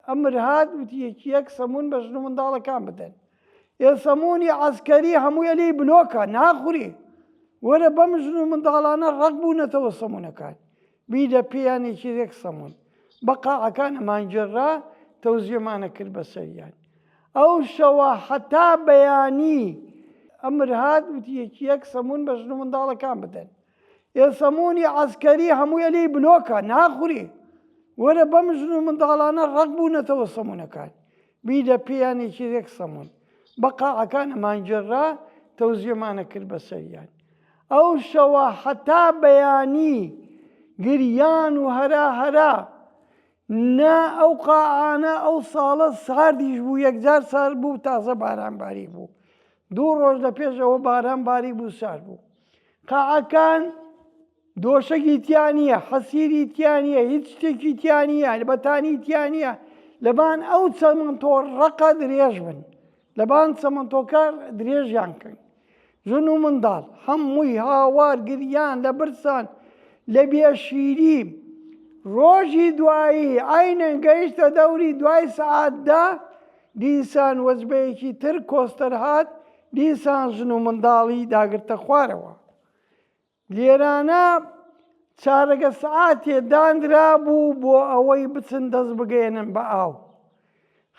ئەمر هات وتی یەک سەمون بە ژن و منداڵەکان بدەن. سەمونی عەسکەری هەمووی لێی بلۆکە ناخوری، وەرە بەم ژن و منداڵانە ڕەق بوونەتەوە سەمونەکان بیدە پێیان یەک سەمون بە قاعەکان ئەمانجێڕا تەوزیەمانە کرد بەسەریان. ئەو شەوە حەتا بەیانی ئەمر هات وتی یەک سەمون بە ژن و منداڵەکان بدەن. سەمونی عەسکەری هەمووی لێی بلۆکە ناخوری، وەرە بەم ژن و منداڵانە ڕەق بوونەتەوە سەمونەکان بیدە پێیان یەک سەمون بە قاعەکان ئەمانجێڕا تەوزیەمانە کرد بەسەریان. ئەو شەوە حەتا بەیانی گریان و هەرا نا ئەو قاعانە ئەو ساڵە ساردیش بوو، یەکجار سارد بوو، تازە بارانباری بوو. 2 ڕۆژ لە پێشەوە بارانباری بوو، سارد بوو. قاعەکان دۆشەکی تیان نییە، حەسیری تیان نییە، هیچ شتێکی تیان نییە، بەتانی تیان نییە، لەبان ئەو چەمەندۆ ڕەقە درێژ بن، لەبان چەمەندۆکە درێژیان کرد. ژن و منداڵ هەمووی هاوار گریان لە برسان لە بێشیری. ڕۆژی دوایی عینەن گەیشتە دەوری دوای سەعاتدا، دیسان وەجبەیەکی تر کۆستەر هات، دیسان ژن و منداڵی داگرتە خوارەوە. لێرانە چارەگە سەعاتێ دانرا بوو بۆ ئەوەی بچن دەست بگەێنن بە ئاو.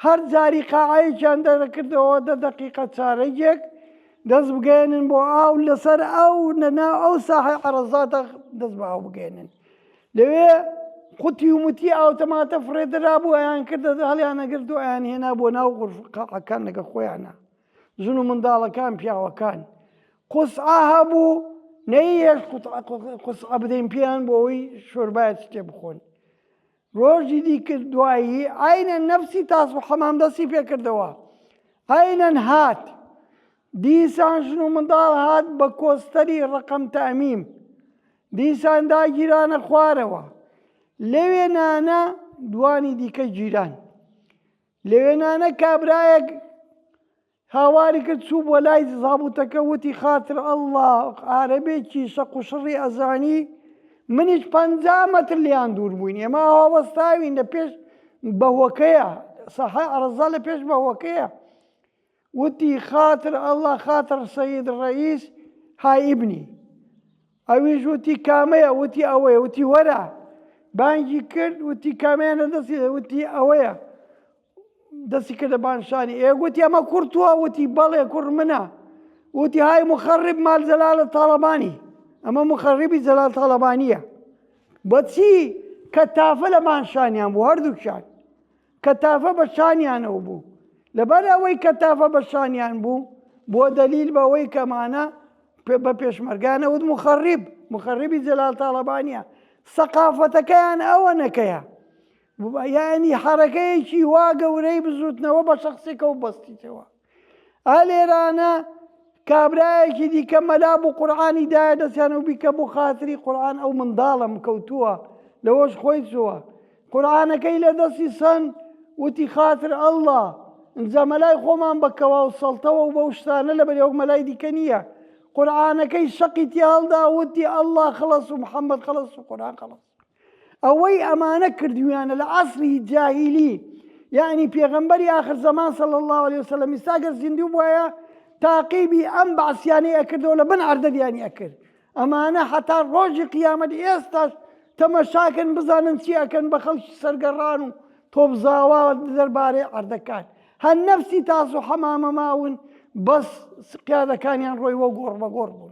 هەر جاری قاعەیەکیان دەرەکردەوە 10 دقیقە چارەیەک دەست بگەێنن بۆ ئاو، لەسەر ئەو نەناو ئەو ساحەی عەرەزاتە دەست بە ئاو بگەێنن. لەوێ قوتی و موتی ئاوتەماتە فرێدرا بوو، ئەیان کردە هەڵیان نەگرت و ئەیان هێنا بۆ ناو قاعەکان لەگە خۆیانە. ژن و منداڵەکان پیاوەکان قوسعە هەبوو، نەیەش قوسعە بدەین پێیان بۆ ئەوەی شۆربایەت شتێ بخۆن. ڕۆژی دیکرد دوایی عینەن نەفسی تاس و حەمام دەستی پێکردەوە. عینەن هات دیسان ژن و منداڵ هات بە کۆستەری ڕەقەم تەمیم، دیسان داگیرانە خوارەوە. لەوێنانە دوانی دیکە جیران، لەوێنانە کابرایەک هاواری کرد چوو بۆ لای زابوتەکە وتی خاتر ئەڵڵا عارەبێکی شەق و شڕی ئەزانی، منیش 50 مەتر لیان دوور بووین، ئێمە هاوەستاوین لە پێش بەهۆکەیە، ساحەی عەرەزا لە پێش بەهۆکەیە. وتی خاتر ئەڵڵا خاتر سەید ڕەئیس هایبنی. ئەویش وتی کامەیە؟ وتی ئەوەیە. وتی وەرە. بانگی کرد، وتی کامەیانە دەستی؟ وتی ئەوەیە. دەستی کردە بانشانی. گوتی ئەمە کوڕتووە؟ وتی بەڵێ کوڕ منە. وتی های مخەڕب مال جەلالە تاڵەبانی، ئەمە مخەڕبی جەلال تاڵەبانیە. بەچی؟ کەتافە لە بانشانیان بوو، هەردووکیان کەتافە بە شانیانەوە بوو. لەبەر ئەوەی کەتافە بە شانیان بوو، بۆ دەلیل بەوەی کەمانە بە پێشمەرگانە وت مخەڕبی جەلال تاڵەبانیە. سەقافەتەکەیان ئەوە نەکەیە، یعنی حەرەکەیەکی وا گەورەی بزوتنەوە بە شەخسێکە و بەستیتەوە. ئەلێرانە کابرایەکی دیکە مەلا بوو قورعانی دایە دەستیان و بیکە بۆ خاتری قورعان، ئەو منداڵم کەوتووە لەوەش خۆی چووە، قورعانەکەی لە دەستی سەن، وتی خاتر ئەڵڵا ئەنجا مەلای خۆمان بەکەوە و سەڵتەوە و بەو شتانە لە بەرێوە مەلای دیکە نییە. قورعانەکەی شەقی تی هەڵدا، وتی ئەڵڵا خەڵەس و محەممەد خەڵەس و قورعان خەڵەس. ئەوەی ئەمانە کردویانە لە عەسری جاهیلی، یعنی پێغەمبەری ئاخر زەمان صلی الله علیه وسلم ئێستاگەر زیندوو بووایە تاقیبی ئەم بەعسیانەی ئەکردەوە لە بن عەردەدیانی ئەکرد. ئەمانە حتا ڕۆژی قیامەت ئێستاش تەمەشاکن بزانن چی ئەکەن بە خەڵکی سەرگەڕان و تۆپزاوا دەربارەی عەردەکان. هەر نەفسی تاس و حەمامە ماون، بەس قیادەکانیان ڕۆیوە گۆڕ بە گۆڕ بوون.